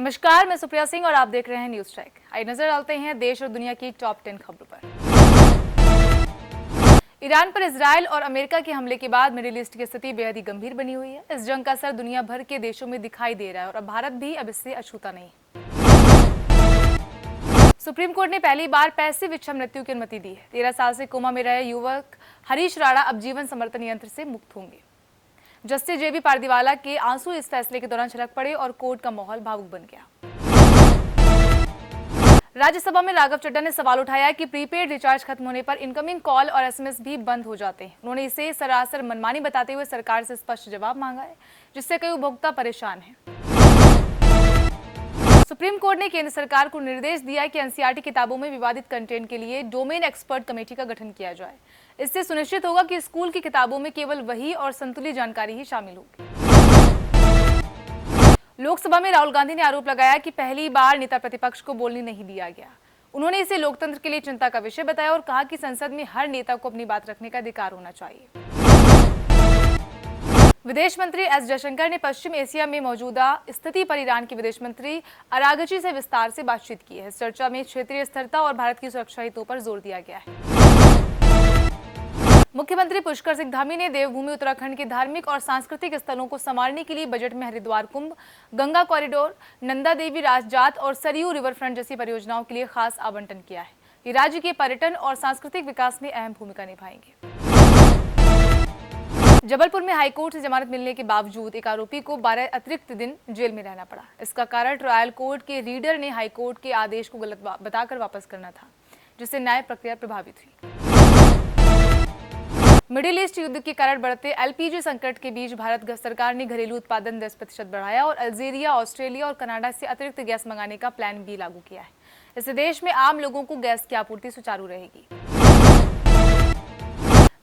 नमस्कार, मैं सुप्रिया सिंह और आप देख रहे हैं न्यूज ट्रैक। आइए नजर डालते हैं देश और दुनिया की टॉप 10 खबरों पर। ईरान पर इजरायल और अमेरिका के हमले के बाद मिडिल ईस्ट की स्थिति बेहद ही गंभीर बनी हुई है। इस जंग का असर दुनिया भर के देशों में दिखाई दे रहा है और अब भारत भी अब इससे अछूता नहीं। सुप्रीम कोर्ट ने पहली बार पैसिव इच्छा मृत्यु की अनुमति दी है। 13 साल से कोमा में रहे युवक हरीश राणा अब जीवन समर्थन यंत्र से मुक्त होंगे। जस्टिस जेबी पारदीवाला के आंसू इस फैसले के दौरान छलक पड़े और कोर्ट का माहौल भावुक बन गया। राज्यसभा में राघव चड्ढा ने सवाल उठाया कि प्रीपेड रिचार्ज खत्म होने पर इनकमिंग कॉल और एसएमएस भी बंद हो जाते हैं। उन्होंने इसे सरासर मनमानी बताते हुए सरकार से स्पष्ट जवाब मांगा है, जिससे कई उपभोक्ता परेशान हैं। सुप्रीम कोर्ट ने केंद्र सरकार को निर्देश दिया कि एनसीईआरटी किताबों में विवादित कंटेंट के लिए डोमेन एक्सपर्ट कमेटी का गठन किया जाए। इससे सुनिश्चित होगा कि स्कूल की किताबों में केवल वही और संतुलित जानकारी ही शामिल होगी। लोकसभा में राहुल गांधी ने आरोप लगाया कि पहली बार नेता प्रतिपक्ष को बोलने नहीं दिया गया। उन्होंने इसे लोकतंत्र के लिए चिंता का विषय बताया और कहा कि संसद में हर नेता को अपनी बात रखने का अधिकार होना चाहिए। विदेश मंत्री एस जयशंकर ने पश्चिम एशिया में मौजूदा स्थिति पर ईरान के विदेश मंत्री अरागची से विस्तार से बातचीत की है। इस चर्चा में क्षेत्रीय स्थिरता और भारत की सुरक्षा हितों पर जोर दिया गया है। मुख्यमंत्री पुष्कर सिंह धामी ने देवभूमि उत्तराखंड के धार्मिक और सांस्कृतिक स्थलों को संवारने के लिए बजट में हरिद्वार कुंभ, गंगा कॉरिडोर, नंदा देवी राजजात और सरयू रिवरफ्रंट जैसी परियोजनाओं के लिए खास आवंटन किया है। ये राज्य के पर्यटन और सांस्कृतिक विकास में अहम भूमिका निभाएंगे। जबलपुर में हाईकोर्ट से जमानत मिलने के बावजूद एक आरोपी को 12 अतिरिक्त दिन जेल में रहना पड़ा। इसका कारण ट्रायल कोर्ट के रीडर ने हाईकोर्ट के आदेश को गलत बताकर वापस करना था, जिससे न्याय प्रक्रिया प्रभावित हुई। मिडिल ईस्ट युद्ध के कारण बढ़ते एलपीजी संकट के बीच भारत सरकार ने घरेलू उत्पादन 10% बढ़ाया और अल्जीरिया, ऑस्ट्रेलिया और कनाडा से अतिरिक्त गैस मंगाने का प्लान भी लागू किया है। इससे देश में आम लोगों को गैस की आपूर्ति सुचारू रहेगी।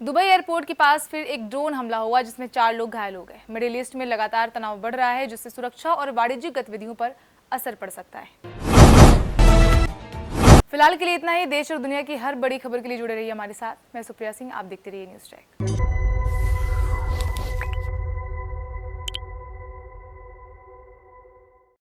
दुबई एयरपोर्ट के पास फिर एक ड्रोन हमला हुआ, जिसमें 4 लोग घायल हो गए। मिडिल ईस्ट में लगातार तनाव बढ़ रहा है, जिससे सुरक्षा और वाणिज्यिक गतिविधियों पर असर पड़ सकता है। फिलहाल के लिए इतना ही। देश और दुनिया की हर बड़ी खबर के लिए जुड़े रहिए हमारे साथ। मैं सुप्रिया सिंह, आप देखते रहिए न्यूज ट्रैक।